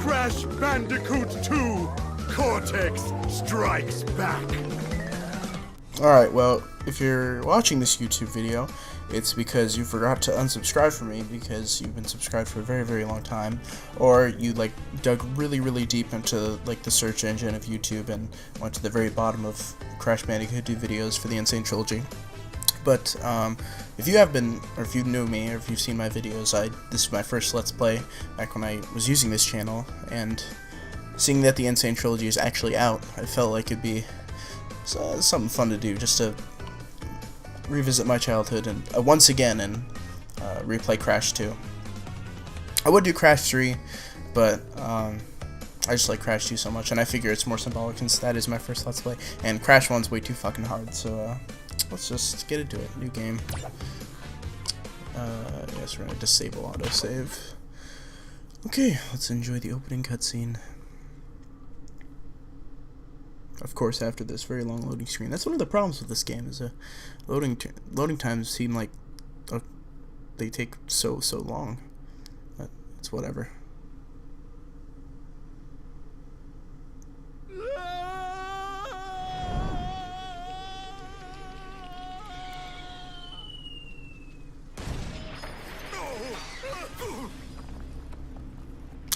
Crash Bandicoot 2 Cortex Strikes Back. Alright, well, if you're watching this YouTube video, it's because you forgot to unsubscribe from me because you've been subscribed for a very, very long time, or you, dug really, really deep into, the search engine of YouTube and went to the very bottom of Crash Bandicoot 2 videos for the Sane Trilogy. But, if you have been, or if you knew me, or if you've seen my videos, this is my first Let's Play back when I was using this channel, and seeing that the Sane Trilogy is actually out, I felt like it'd be something fun to do, just to revisit my childhood and once again and replay Crash 2. I would do Crash 3, but I just like Crash 2 so much, and I figure it's more symbolic since that is my first Let's Play, and Crash 1's way too fucking hard, so let's just get into it. New game. Yes, we're gonna disable autosave. Okay, let's enjoy the opening cutscene. Of course, after this very long loading screen. That's one of the problems with this game, is loading times seem like they take so long. But it's whatever.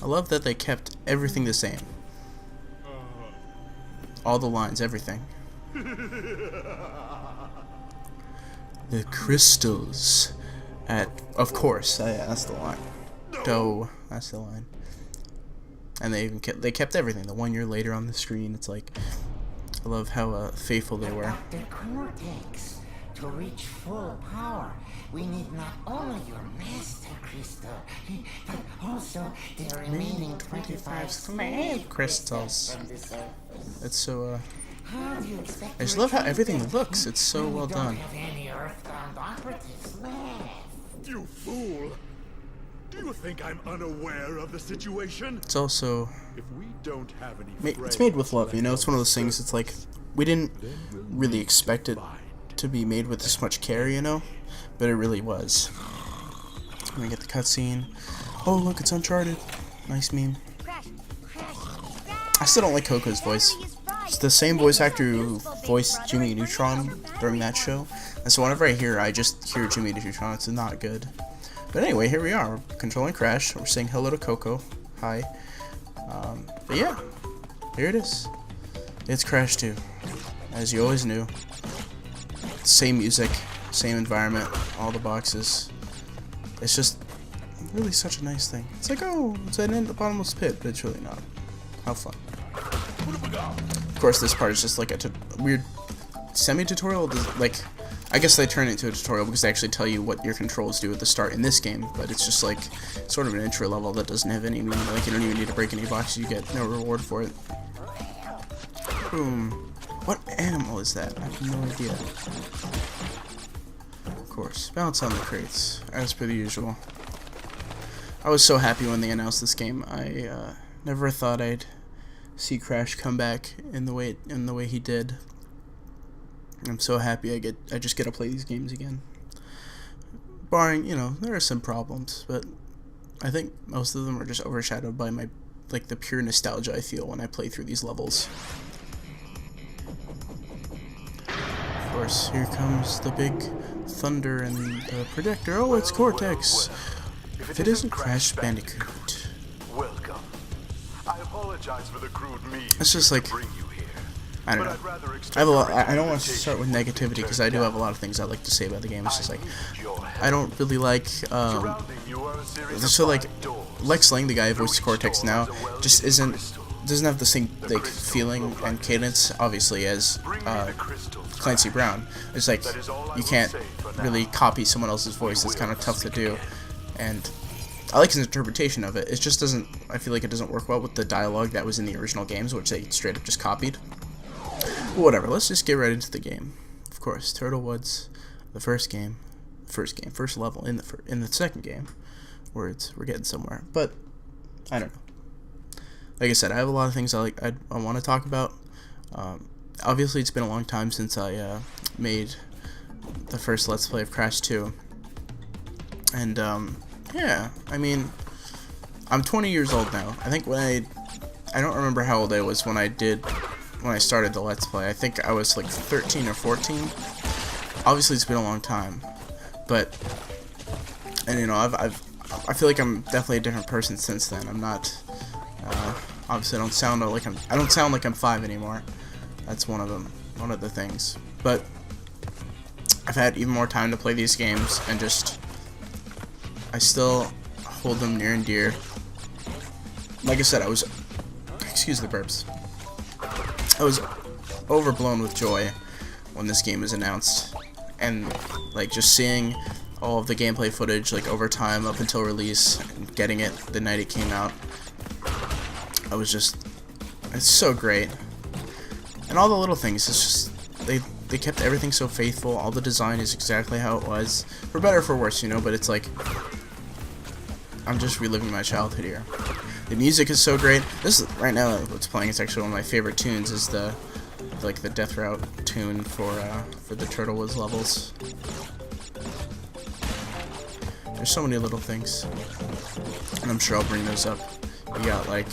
I love that they kept everything the same. All the lines, everything. The crystals of course, yeah, that's the line. Dough, that's the line. And they even kept everything. The 1 year later on the screen, it's like, I love how faithful they were. The Cortex. To reach full power, we need not only your master crystal, but also the remaining 25 slave crystals. It's so, How do you expect I just love how everything looks. It's so well done. have any Earthbound operatives left? You fool! Do you think I'm unaware of the situation? It's also, If we don't have any it's made with love, you know? It's one of those things, it's like, we didn't really expect it to be made with this much care, you know? But it really was. I'm gonna get the cutscene. Oh, look, it's Uncharted. Nice meme. I still don't like Coco's voice. It's the same voice actor who voiced Jimmy Neutron during that show. And so whenever I just hear Jimmy Neutron, it's not good. But anyway, here we are. We're controlling Crash. We're saying hello to Coco. Hi. But yeah, here it is. It's Crash 2. As you always knew. Same music, same environment, all the boxes. It's just really such a nice thing. It's like, oh, it's an end the bottomless pit, but it's really not. How fun. Of course, this part is just like a weird semi-tutorial. Like, I guess they turn it into a tutorial because they actually tell you what your controls do at the start in this game, but it's just like sort of an intro level that doesn't have any meaning. Like, you don't even need to break any boxes, you get no reward for it. Boom. What animal is that? I have no idea. Of course, bounce on the crates, as per the usual. I was so happy when they announced this game. I never thought I'd see Crash come back in the way he did. I'm so happy I just get to play these games again. Barring, you know, there are some problems, but I think most of them are just overshadowed by my the pure nostalgia I feel when I play through these levels. Of course, here comes the big thunder and the projector. Oh, it's Cortex. If it isn't Crash Bandicoot. Welcome. I apologize for the crude means It's just like, bring you here. I don't know. I have a lot. I don't want to start with negativity because I do have a lot of things I'd like to say about the game. It's just like, I don't really like. So like, Lex Lang, the guy who voices Cortex now, just doesn't have the same feeling and cadence, obviously, as Clancy Brown. It's like you can't really copy someone else's voice. It's kind of tough to do, and I like his interpretation of it. It just doesn't. I feel like it doesn't work well with the dialogue that was in the original games, which they straight up just copied. But whatever. Let's just get right into the game. Of course, Turtle Woods, the first level in the second game. We're getting somewhere, but I don't know. Like I said, I have a lot of things I want to talk about. Obviously, it's been a long time since I made the first Let's Play of Crash 2, and yeah, I mean, I'm 20 years old now. I think when I don't remember how old I was when I started the Let's Play. I think I was like 13 or 14. Obviously, it's been a long time, but, and you know, I feel like I'm definitely a different person since then. I'm not, obviously I don't sound like I'm 5 anymore. That's one of the things. But I've had even more time to play these games, and just, I still hold them near and dear. Like I said, excuse the burps. I was overblown with joy when this game was announced, and like just seeing all of the gameplay footage like over time up until release and getting it the night it came out. It's so great. And all the little things, it's just they kept everything so faithful. All the design is exactly how it was, for better or for worse, you know, but it's like I'm just reliving my childhood here. The music is so great. This is, right now what's playing is actually one of my favorite tunes, is the Death Route tune for the Turtle Woods levels. There's so many little things, and I'm sure I'll bring those up. You got like,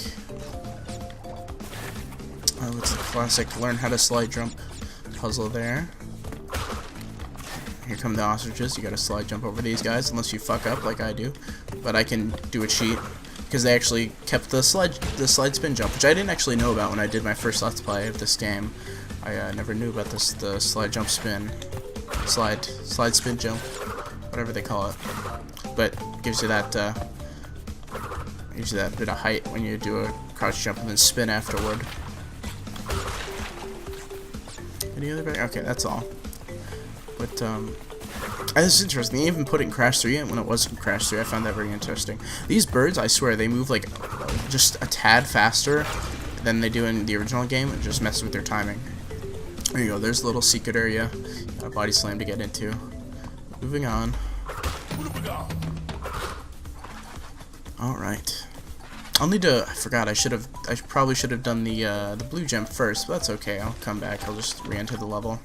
what's the classic learn how to slide jump puzzle there. Here come the ostriches. You gotta slide jump over these guys unless you fuck up like I do, but I can do a cheat because they actually kept the slide spin jump, which I didn't actually know about when I did my first Let's Play of this game. I never knew about the slide jump spin, slide spin jump, whatever they call it. But gives you that bit of height when you do a crouch jump and then spin afterward. Any other? Okay, that's all. But this is interesting. They even put it in Crash 3, and when it wasn't Crash 3, I found that very interesting. These birds, I swear, they move like just a tad faster than they do in the original game, and just messes with their timing. There you go. There's a little secret area. Got a body slam to get into. Moving on. All right. I'll need to. I forgot. I probably should have done the blue gem first, but that's okay. I'll come back. I'll just re-enter the level.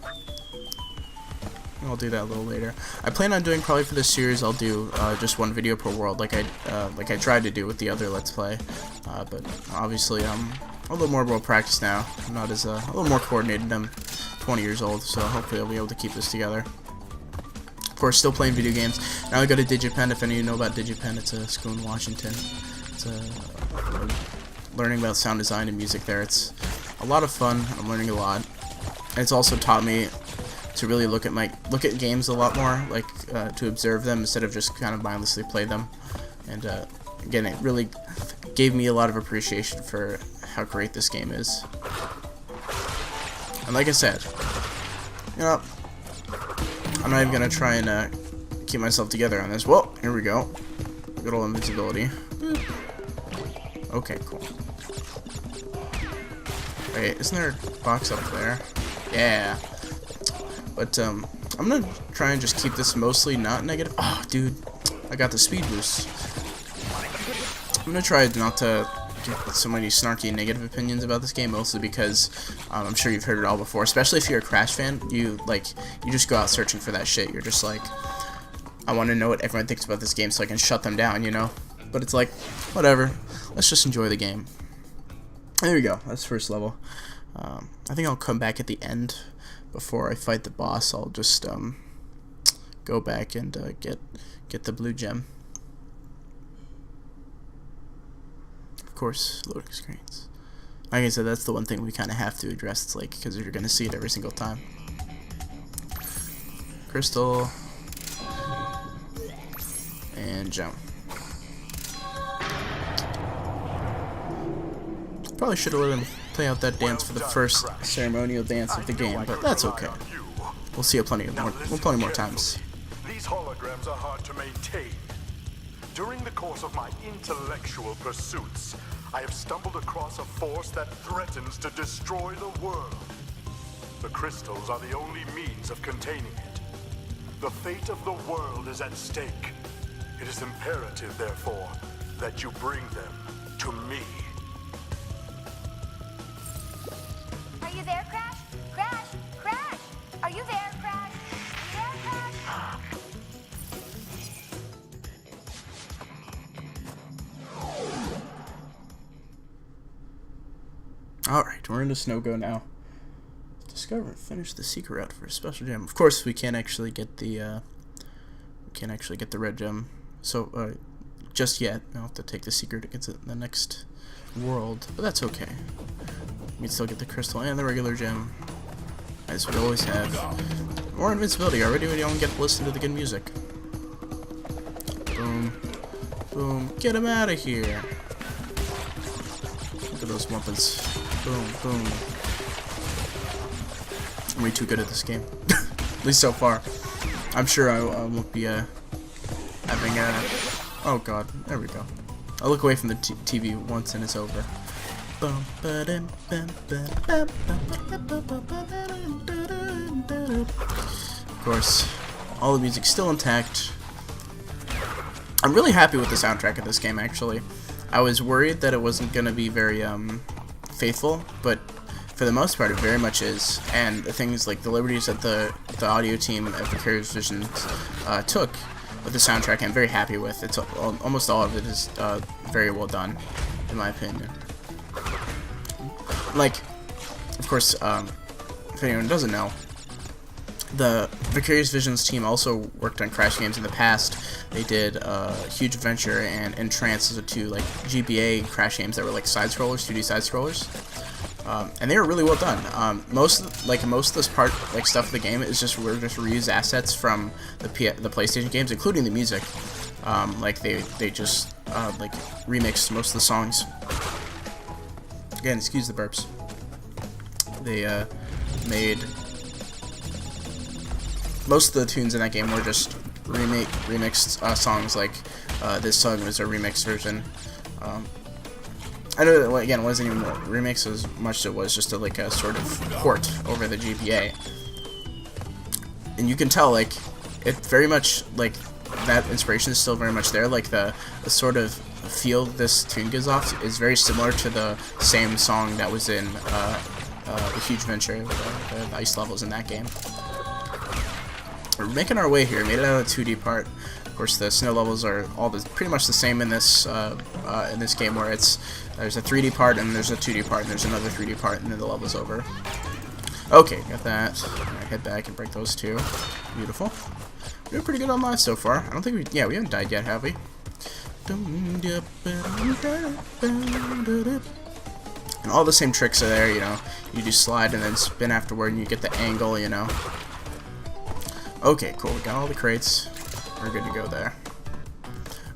I'll do that a little later. I plan on doing, probably for this series, I'll do just one video per world, like I tried to do with the other Let's Play. But obviously I'm a little more well practiced now. I'm not as a little more coordinated. I'm 20 years old, so hopefully I'll be able to keep this together. Of course, still playing video games. Now I got a DigiPen. If any of you know about DigiPen, it's a school in Washington. It's learning about sound design and music there. It's a lot of fun. I'm learning a lot. And it's also taught me to really look at games a lot more, like to observe them instead of just kind of mindlessly play them. And again, it really gave me a lot of appreciation for how great this game is. And like I said, you know, I'm not even gonna try and keep myself together on this. Well, here we go. Good old invincibility. Okay, cool. Wait, isn't there a box up there? Yeah. But I'm gonna try and just keep this mostly not negative. Oh, dude, I got the speed boost. I'm gonna try not to give so many snarky negative opinions about this game, mostly because I'm sure you've heard it all before. Especially if you're a Crash fan, you just go out searching for that shit. You're just like, I want to know what everyone thinks about this game so I can shut them down, you know. But it's like, whatever. Let's just enjoy the game. There we go. That's first level. I think I'll come back at the end. Before I fight the boss, I'll just go back and get the blue gem. Of course, loading screens. Like I said, that's the one thing we kind of have to address. It's like, because you're gonna see it every single time. Crystal and jump. Probably should have let him play out that dance for the first ceremonial dance of the game, but that's okay. We'll see it plenty more times. These holograms are hard to maintain. During the course of my intellectual pursuits, I have stumbled across a force that threatens to destroy the world. The crystals are the only means of containing it. The fate of the world is at stake. It is imperative, therefore, that you bring them to me. Are you there, Crash? Crash! Crash! Are you there, Crash? Are you there, Crash? Alright, we're into Snow Go now. Discover and finish the secret route for a special gem. Of course, we can't actually get the red gem. So, just yet. I'll have to take the secret to get to the next world. But that's okay. We can still get the crystal and the regular gem. As we always have. More invincibility already. We don't get to listen to the good music. Boom. Boom. Get him out of here. Look at those muppets. Boom. Boom. I'm way too good at this game. At least so far. I'm sure I won't be having a... Oh god, there we go. I'll look away from the TV once and it's over. Of course, all the music's still intact. I'm really happy with the soundtrack of this game, actually. I was worried that it wasn't going to be very faithful, but for the most part it very much is. And the things like the liberties that the audio team at Vicarious Visions took with the soundtrack, I'm very happy with. It's almost all of it is very well done, in my opinion. Like, of course, if anyone doesn't know, the Vicarious Visions team also worked on Crash games in the past. They did Huge Adventure and Entrance as the two like GBA Crash games that were like side scrollers, 2D side scrollers, and they were really well done. Most of this part, like stuff of the game, is just reused assets from the PlayStation games, including the music. Like they just like remixed most of the songs. Again, excuse the burps. They made most of the tunes in that game were just remixed songs. Like this song was a remix version. I know that, again, it wasn't even a remix as much as it was just like a sort of port over the GBA. And you can tell, like, it very much, like, that inspiration is still very much there. Like, the sort of feel this tune gives off is very similar to the same song that was in the Huge Venture, the ice levels in that game. We're making our way here. Made it out of the 2D part. Of course, the snow levels are all pretty much the same in this game, where there's a 3D part and there's a 2D part and there's another 3D part and then the level's over. Okay, got that. Alright, head back and break those two. Beautiful. We're doing pretty good on lives so far. I don't think we haven't died yet, have we? And all the same tricks are there, you know. You do slide and then spin afterward and you get the angle, you know. Okay, cool. We got all the crates. We're good to go there.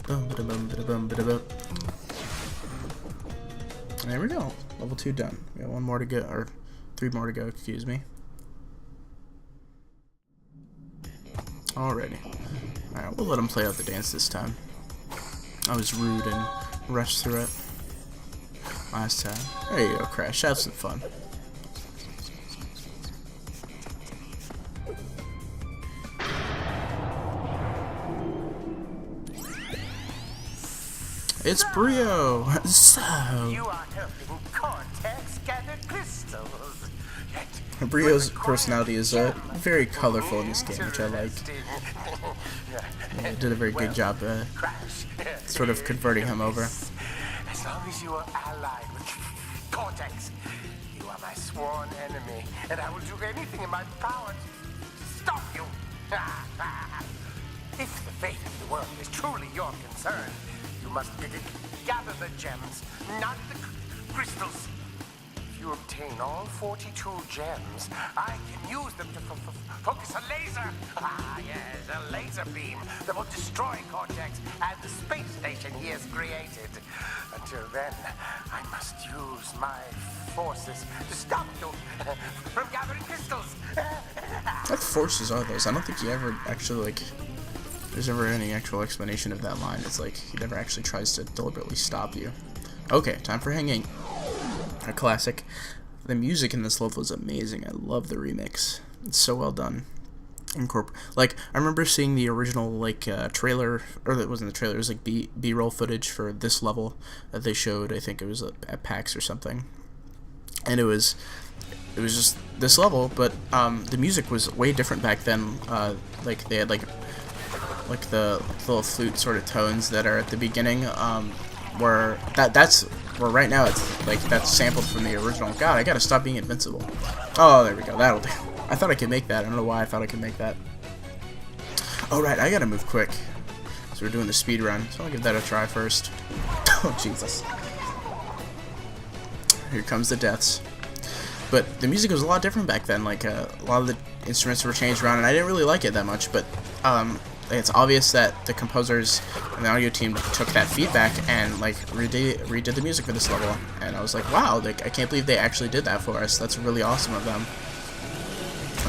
And there we go. Level 2 done. We got 1 more to go, or 3 more to go, excuse me. Alrighty. Alright, we'll let him play out the dance this time. I was rude and rushed through it last time. There you go, Crash. Have some fun. It's Brio! So... You are helping Cortex gather crystals. Brio's personality is very colorful in this game, which I like. Did a very good job sort of converting him over. As long as you are allied with Cortex, you are my sworn enemy, and I will do anything in my power to stop you. If the fate of the world is truly your concern, you must gather the gems, not the crystals. If you obtain all 42 gems, I can use them to focus a laser. Ah, yes, a laser beam that will destroy Cortex and the space station he has created. Until then, I must use my forces to stop you from gathering crystals. What forces are those? I don't think he ever actually, like... There's never any actual explanation of that line. It's like he never actually tries to deliberately stop you. Okay, time for hanging. A classic. The music in this level is amazing. I love the remix. It's so well done. Like, I remember seeing the original, like, trailer, or it wasn't the trailer, it was like B-roll footage for this level that they showed. I think it was at PAX or something. And it was just this level, but the music was way different back then. Like, they had, like the little flute sort of tones that are at the beginning, where that's Well, right now it's like that's sampled from the original. God, I gotta stop being invincible. Oh, there we go. That'll do. I thought I could make that. I don't know why I thought I could make that. Oh, right. I gotta move quick. So we're doing the speed run. So I'll give that a try first. Oh, Jesus. Here comes the deaths. But the music was a lot different back then. Like, a lot of the instruments were changed around, and I didn't really like it that much. But it's obvious that the composers and the audio team took that feedback and like redid the music for this level. And I was like, wow, like, I can't believe they actually did that for us. That's really awesome of them.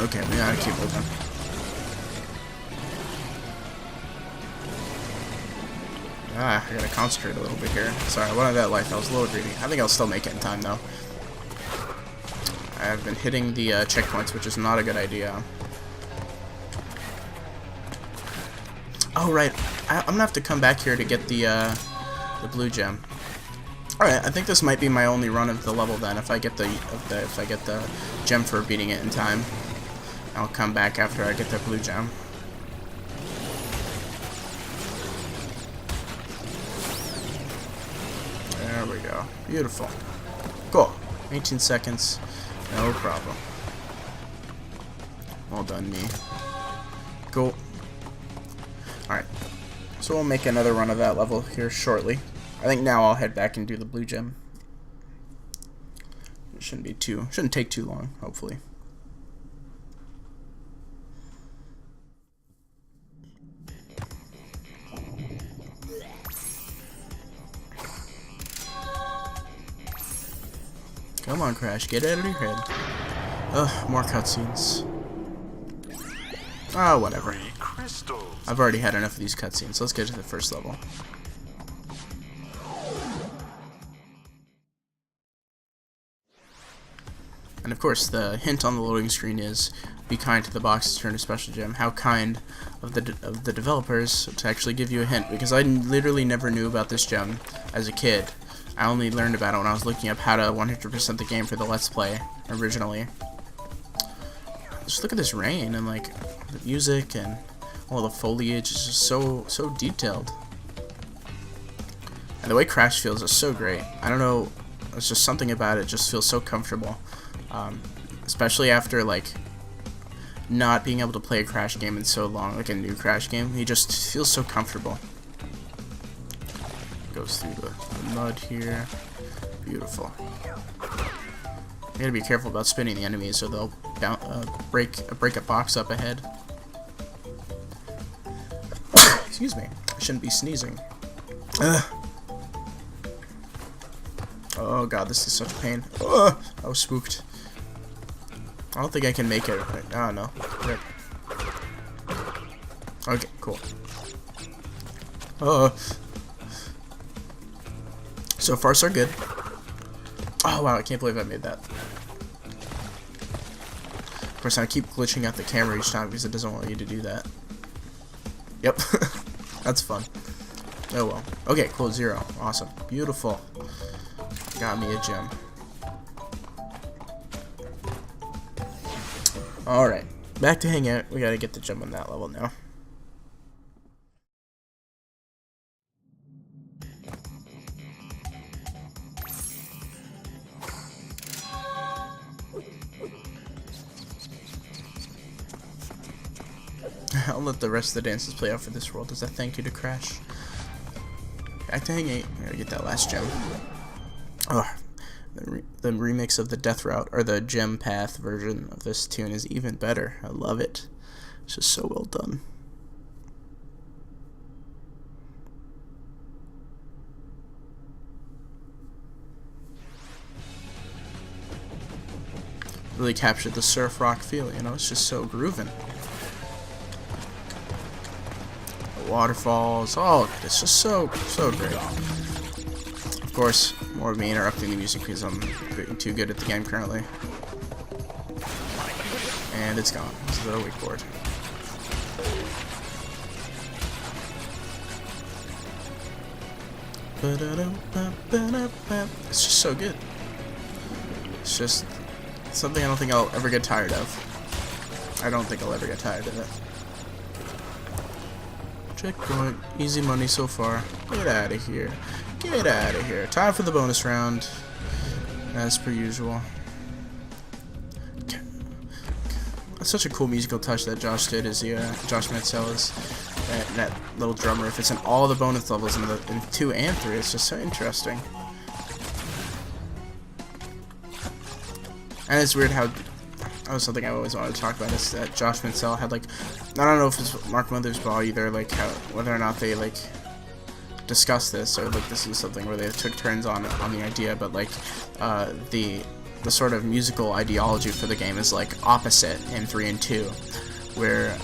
Okay, we gotta keep moving. I gotta concentrate a little bit here. Sorry, I wanted that life. I was a little greedy. I think I'll still make it in time, though. I've been hitting the checkpoints, which is not a good idea. Oh, right. I'm gonna have to come back here to get the blue gem. Alright, I think this might be my only run of the level then. If I get the gem for beating it in time, I'll come back after I get the blue gem. There we go. Beautiful. Cool. 18 seconds. No problem. Well done, me. Cool. Alright. So we'll make another run of that level here shortly. I think now I'll head back and do the blue gem. It shouldn't take too long, hopefully. Come on, Crash, get out of your head. Ugh, more cutscenes. Oh, whatever. I've already had enough of these cutscenes. Let's get to the first level. And of course, the hint on the loading screen is be kind to the boxes to earn a special gem. How kind of the developers to actually give you a hint, because I literally never knew about this gem as a kid. I only learned about it when I was looking up how to 100% the game for the Let's Play originally. Just look at this rain and like the music and all the foliage is just so detailed. And the way Crash feels is so great. I don't know, it's just something about it just feels so comfortable. Especially after like not being able to play a Crash game in so long, like a new Crash game. He just feels so comfortable. Goes through the mud here. Beautiful. You gotta be careful about spinning the enemies or they'll break a box up ahead. Excuse me. I shouldn't be sneezing. Oh god, this is such a pain. I was spooked. I don't think I can make it. Oh no. Rip. Okay, cool. So far, so good. Oh wow, I can't believe I made that. Of course, I keep glitching out the camera each time because it doesn't want you to do that. Yep. That's fun. Oh well. Okay, cool, 0. Awesome. Beautiful. Got me a gem. Alright. Back to hang out. We gotta get the gem on that level now. I'll let the rest of the dances play out for this world as a thank you to Crash. Back to hang 8. I gotta get that last gem. Oh, the remix of the Death Route, or the Gem Path version of this tune is even better. I love it. It's just so well done. Really captured the surf rock feel, you know, it's just so grooving. The waterfalls, oh, it's just so great. Of course, more of me interrupting the music because I'm getting too good at the game currently. And it's gone. This is the wakeboard. It's just so good. It's just something I don't think I'll ever get tired of. I don't think I'll ever get tired of it. Checkpoint. Easy money so far. Get out of here. Get out of here. Time for the bonus round, as per usual. That's such a cool musical touch that Josh did, is Josh Metzel is that little drum riff. It's in all the bonus levels in 2 and 3. It's just so interesting. And it's weird how, that was something I always wanted to talk about, is that Josh Metzel had, like, I don't know if it's Mark Mothersbaugh either, like, how, whether or not they, like, discussed this, or, like, this is something where they took turns on the idea, but, like, the sort of musical ideology for the game is, like, opposite in 3 and 2, where,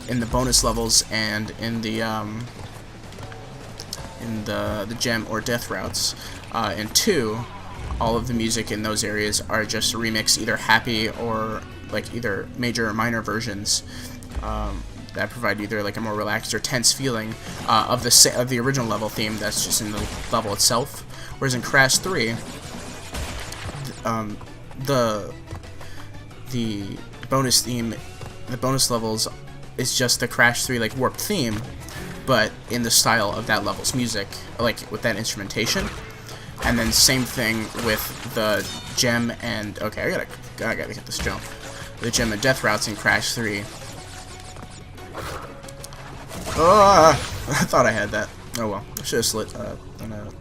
in the bonus levels and in the gem or death routes, in 2, all of the music in those areas are just a remix, either happy or like either major or minor versions that provide either like a more relaxed or tense feeling of the original level theme that's just in the level itself. Whereas in Crash 3, the bonus theme, the bonus levels is just the Crash 3 like warped theme, but in the style of that level's music, like with that instrumentation. And then same thing with the gem and okay, I gotta get this jump. The gem and death routes in Crash 3. Oh, I thought I had that. Oh well, I should have slid on a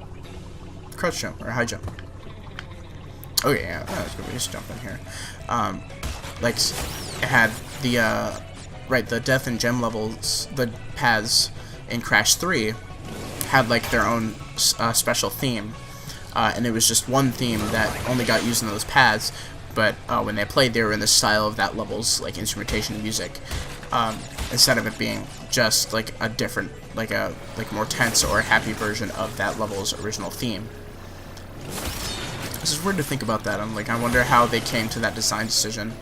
crouch jump or a high jump. Okay, yeah, I was gonna just jump in here. Like it had the right, the death and gem levels, the paths in Crash 3 had like their own special theme. And it was just one theme that only got used in those paths, but when they played, they were in the style of that level's like instrumentation and music, instead of it being just like a different, like more tense or happy version of that level's original theme. This is weird to think about that. I wonder how they came to that design decision,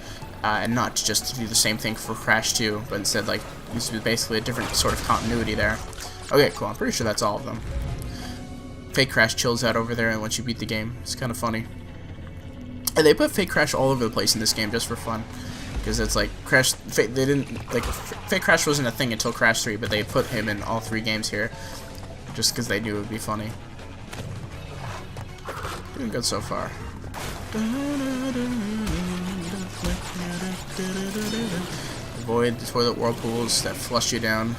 and not just to do the same thing for Crash 2, but instead like use basically a different sort of continuity there. Okay, cool. I'm pretty sure that's all of them. Fake Crash chills out over there, and once you beat the game, it's kind of funny. And they put Fake Crash all over the place in this game just for fun, because it's like Crash. They didn't like Fake Crash wasn't a thing until Crash 3, but they put him in all 3 games here, just because they knew it would be funny. Doing good so far. Avoid the toilet whirlpools that flush you down.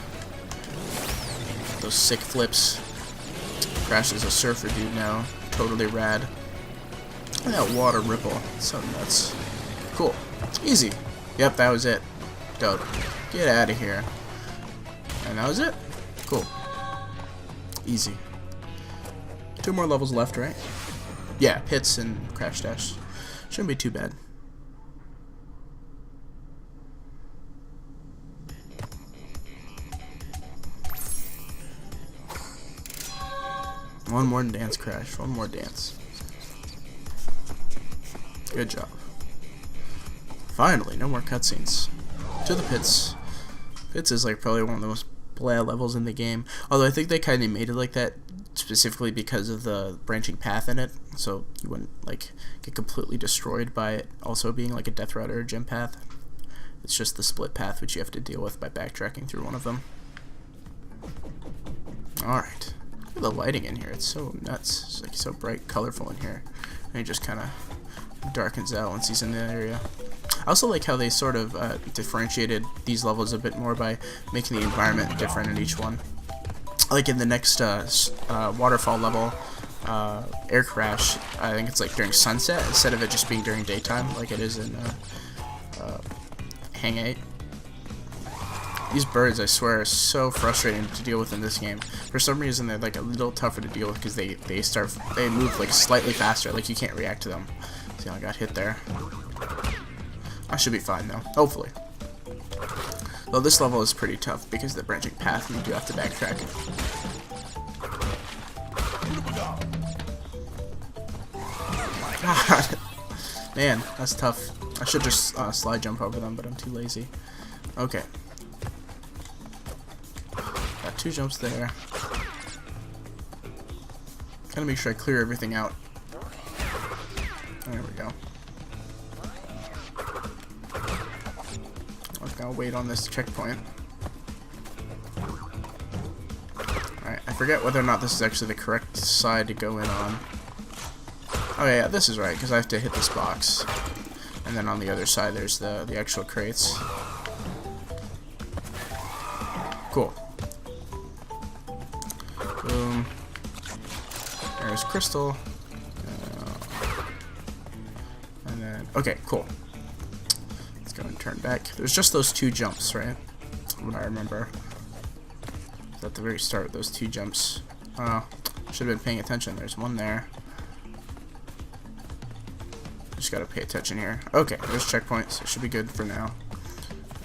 Those sick flips. Crash is a surfer dude now. Totally rad. Look at that water ripple. It's so nuts. Cool. Easy. Yep, that was it. Dope. Get out of here. And that was it? Cool. Easy. 2 more levels left, right? Yeah, Pits and Crash Dash. Shouldn't be too bad. One more dance, Crash. One more dance. Good job. Finally, no more cutscenes. To the Pits. Pits is like probably one of the most bland levels in the game. Although I think they kind of made it like that specifically because of the branching path in it, so you wouldn't like get completely destroyed by it also being like a death route or a gem path. It's just the split path which you have to deal with by backtracking through one of them. Alright. Look at the lighting in here. It's so nuts. It's like so bright, colorful in here. And it just kind of darkens out once he's in the area. I also like how they sort of differentiated these levels a bit more by making the environment different in each one. Like in the next waterfall level, Air Crash, I think it's like during sunset instead of it just being during daytime like it is in Hang 8. These birds, I swear, are so frustrating to deal with in this game. For some reason, they're like a little tougher to deal with because they move like slightly faster. Like you can't react to them. See how I got hit there. I should be fine though, hopefully. Though this level is pretty tough because of the branching path and you do have to backtrack. God. Man, that's tough. I should just slide jump over them, but I'm too lazy. Okay. Got 2 jumps there. Gotta make sure I clear everything out. There we go. I'll wait on this checkpoint. Alright, I forget whether or not this is actually the correct side to go in on. Oh yeah, this is right, because I have to hit this box. And then on the other side there's the actual crates. Cool. Boom. There's crystal. And then, okay, cool. Let's go and turn back. There's just those 2 jumps, right? What I remember. At the very start, those 2 jumps. Should have been paying attention. There's one there. Just gotta pay attention here. Okay, there's checkpoints. It should be good for now.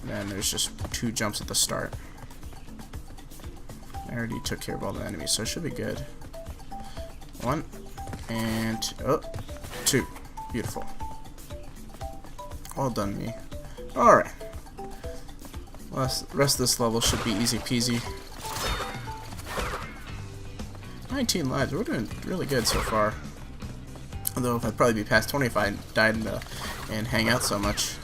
And then there's just 2 jumps at the start. I already took care of all the enemies, so it should be good. 1 and 2. Beautiful. Well done, me. Alright. The rest of this level should be easy peasy. 19 lives. We're doing really good so far. Although if I'd probably be past 20 if I died and hang out so much.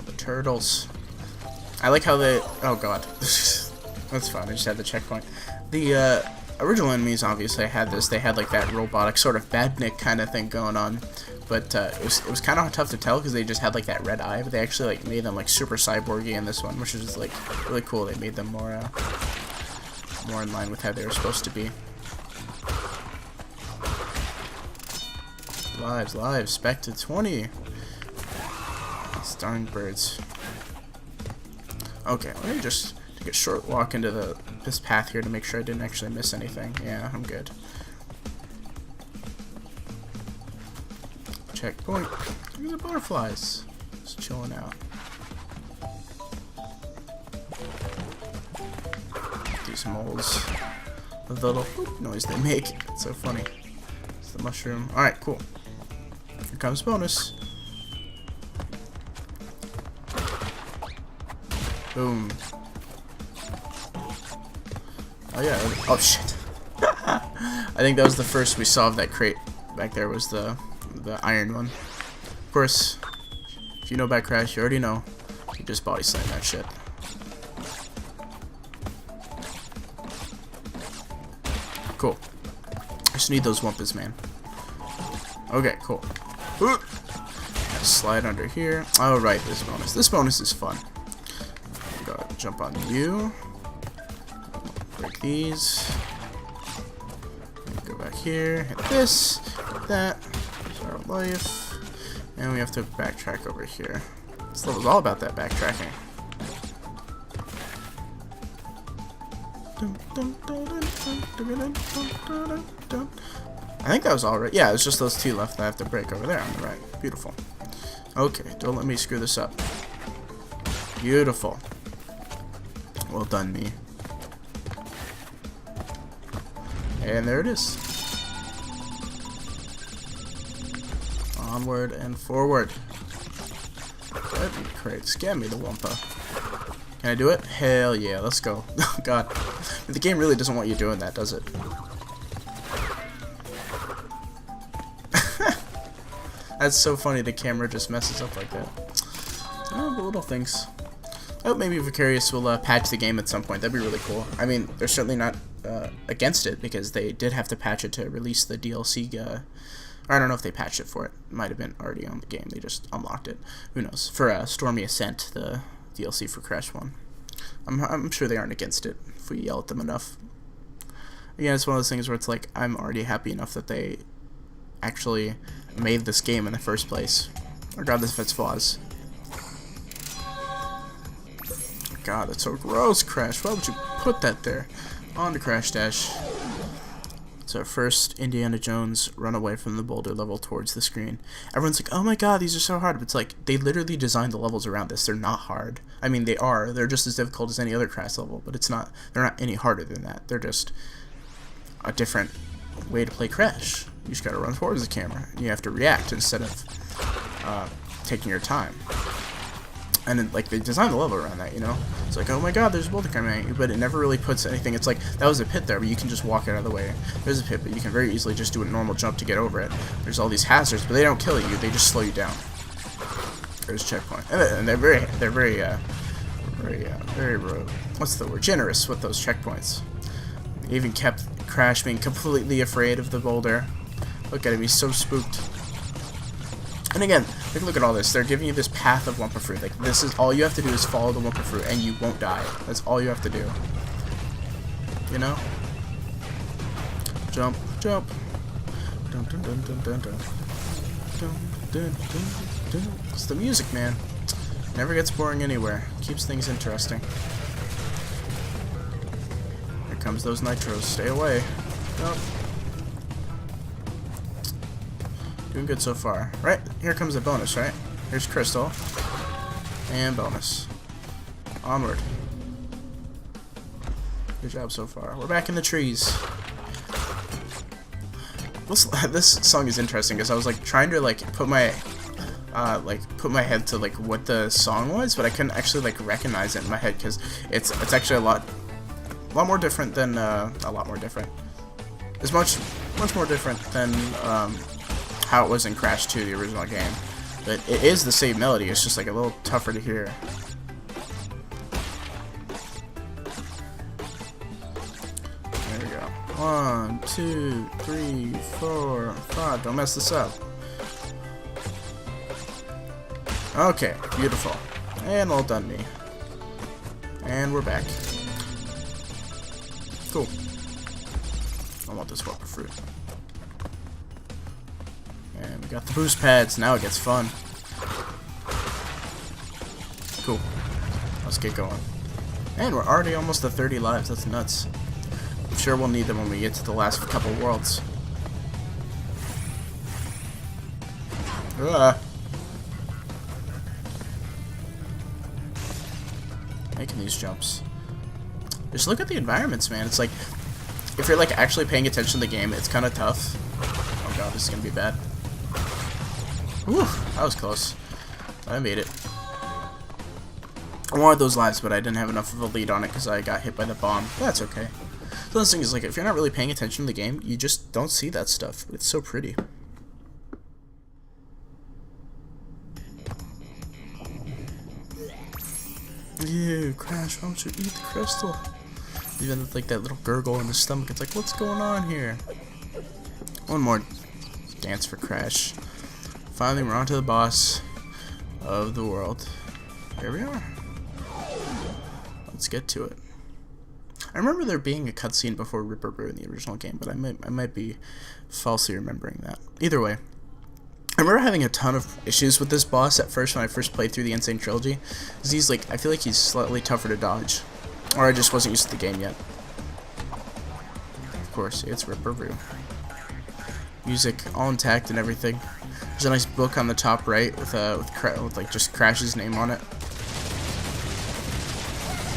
The turtles. I like how they... Oh god. That's fine. I just had the checkpoint. The original enemies, obviously, had this. They had like that robotic sort of badnik kind of thing going on. But it was kind of tough to tell because they just had like that red eye. But they actually like made them like super cyborgy in this one, which is like really cool. They made them more in line with how they were supposed to be. Lives, back to 20. These darn birds. Okay, let me just take a short walk into this path here to make sure I didn't actually miss anything. Yeah, I'm good. Checkpoint. Look at the butterflies. Just chilling out. These moles. The little whoop noise they make. It's so funny. It's the mushroom. Alright, cool. Here comes bonus. Boom. Oh yeah. Oh shit. I think that was the first we saw of that crate. Back there was the iron one. Of course, if you know about Crash, you already know. You just body slam that shit. Cool. I just need those Wumpas, man. Okay, cool. Slide under here. Oh, right, this bonus. This bonus is fun. Go jump on you. Break these. Go back here. Hit this. Hit that. Our life, and we have to backtrack over here. This level's all about that backtracking. I think that was all right. Yeah, it's just those 2 left that I have to break over there on the right. Beautiful. Okay, don't let me screw this up. Beautiful. Well done, me. And there it is. Onward and forward. Get me crates. Get me the Wumpa. Can I do it? Hell yeah, let's go. Oh god. The game really doesn't want you doing that, does it? That's so funny, the camera just messes up like that. Oh, the little things. I hope maybe Vicarious will patch the game at some point. That'd be really cool. I mean, they're certainly not against it because they did have to patch it to release the DLC. I don't know if they patched it for it. It might have been already on the game. They just unlocked it. Who knows? For Stormy Ascent, the DLC for Crash 1. I'm sure they aren't against it if we yell at them enough. Again, it's one of those things where it's like, I'm already happy enough that they actually made this game in the first place. Regardless of its flaws. God, that's so gross, Crash. Why would you put that there? On to Crash Dash. It's our first Indiana Jones run away from the boulder level towards the screen. Everyone's like, oh my god, these are so hard. But it's like, they literally designed the levels around this. They're not hard. I mean, they are. They're just as difficult as any other Crash level, but it's not. They're not any harder than that. They're just a different way to play Crash. You just gotta run towards the camera. You have to react instead of taking your time. And then, like, they designed the level around that, you know? It's like, oh my god, there's a boulder coming at you, but it never really puts anything. It's like, that was a pit there, but you can just walk out of the way. There's a pit, but you can very easily just do a normal jump to get over it. There's all these hazards, but they don't kill you, they just slow you down. There's checkpoint, and they're very what's the word? Generous with those checkpoints. They even kept Crash being completely afraid of the boulder. Look at him, he's so spooked. And again, look at all this. They're giving you this path of Wumpa Fruit. Like, this is all you have to do is follow the Wumpa Fruit, and you won't die. That's all you have to do. You know? Jump, jump. Dun, dun, dun, dun, dun, dun. Dun, dun, dun, dun. It's the music, man. Never gets boring anywhere. Keeps things interesting. Here comes those nitros. Stay away. Nope. Doing good so far. Right, here comes the bonus, right? Here's Crystal. And bonus. Onward. Good job so far. We're back in the trees. This song is interesting because I was like trying to like put my head to like what the song was, but I couldn't actually like recognize it in my head because it's actually a lot more different than It's much more different than how it was in Crash 2, the original game. But it is the same melody, it's just like a little tougher to hear. There we go. 1, 2, 3, 4, 5. Don't mess this up. Okay, beautiful. And all done me. And we're back. Cool. I want this Wumpa Fruit. And we got the boost pads. Now it gets fun. Cool. Let's get going. And we're already almost at 30 lives. That's nuts. I'm sure we'll need them when we get to the last couple worlds. Making these jumps. Just look at the environments, man. It's like, if you're like actually paying attention to the game, it's kind of tough. Oh god, this is gonna be bad. Whew, that was close. I made it. I wanted those lives, but I didn't have enough of a lead on it because I got hit by the bomb. That's okay. So the thing is, like, if you're not really paying attention to the game, you just don't see that stuff. It's so pretty. Ew, Crash, why don't you eat the crystal? Even with, like, that little gurgle in the stomach, it's like, what's going on here? One more dance for Crash. Finally, we're on to the boss of the world. Here we are. Let's get to it. I remember there being a cutscene before Ripper Brew in the original game, but I might be falsely remembering that. Either way, I remember having a ton of issues with this boss at first when I first played through the Sane Trilogy. Because he's like, I feel like he's slightly tougher to dodge. Or I just wasn't used to the game yet. Of course, it's Ripper Brew. Music all intact and everything. There's a nice book on the top right with like just Crash's name on it.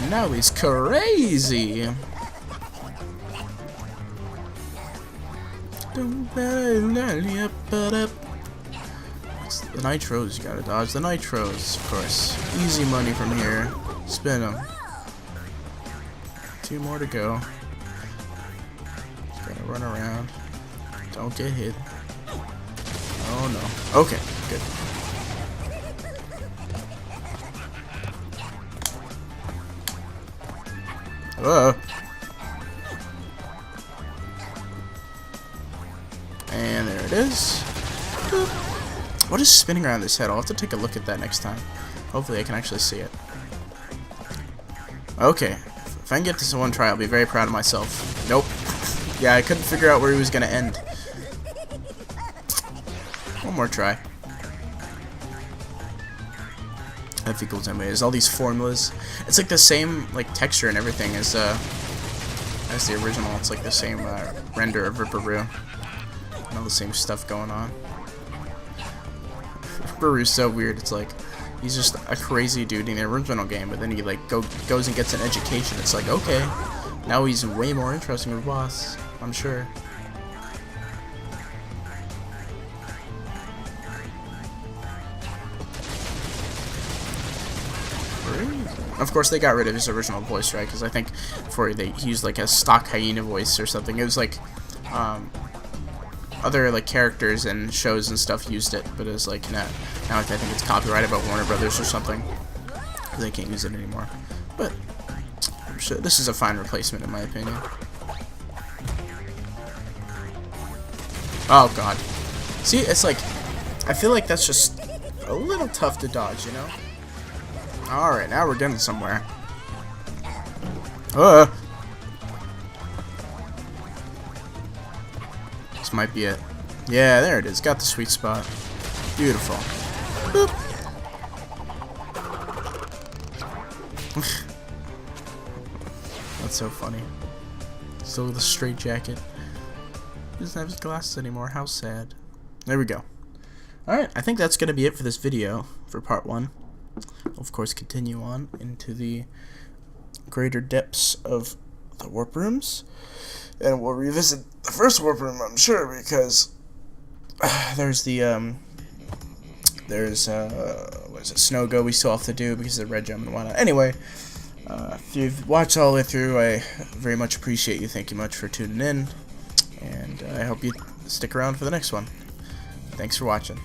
Now he's crazy. It's the nitros, you gotta dodge the nitros, of course. Easy money from here. Spin them. 2 more to go. Just gotta run around. Don't get hit. Oh no. Okay, good. And there it is. Boop. What is spinning around his head? I'll have to take a look at that next time. Hopefully I can actually see it. Okay. If I can get this in one try, I'll be very proud of myself. Nope. Yeah, I couldn't figure out where he was going to end. One more try. That equals anyway. There's all these formulas. It's like the same like texture and everything as the original. It's like the same render of Ripper Brew. And all the same stuff going on. Ripper Brew's so weird. It's like he's just a crazy dude in the original game, but then he like goes and gets an education. It's like, okay, now he's way more interesting of a boss, I'm sure. Of course, they got rid of his original voice, right? Because I think before he used like a stock hyena voice or something. It was like, other like characters and shows and stuff used it, but it's like now I think it's copyrighted by Warner Brothers or something. They can't use it anymore. But I'm sure this is a fine replacement in my opinion. Oh god. See, it's like I feel like that's just a little tough to dodge, you know? Alright, now we're getting somewhere. This might be it. Yeah, there it is. Got the sweet spot. Beautiful. Boop. That's so funny. Still with a straight jacket. He doesn't have his glasses anymore. How sad. There we go. Alright, I think that's going to be it for this video, for part 1. We'll, of course, continue on into the greater depths of the warp rooms. And we'll revisit the first warp room, I'm sure, because there's the, what is it, Snow Go we still have to do because of the red gem and whatnot. Anyway, if you've watched all the way through, I very much appreciate you. Thank you much for tuning in. And I hope you stick around for the next one. Thanks for watching.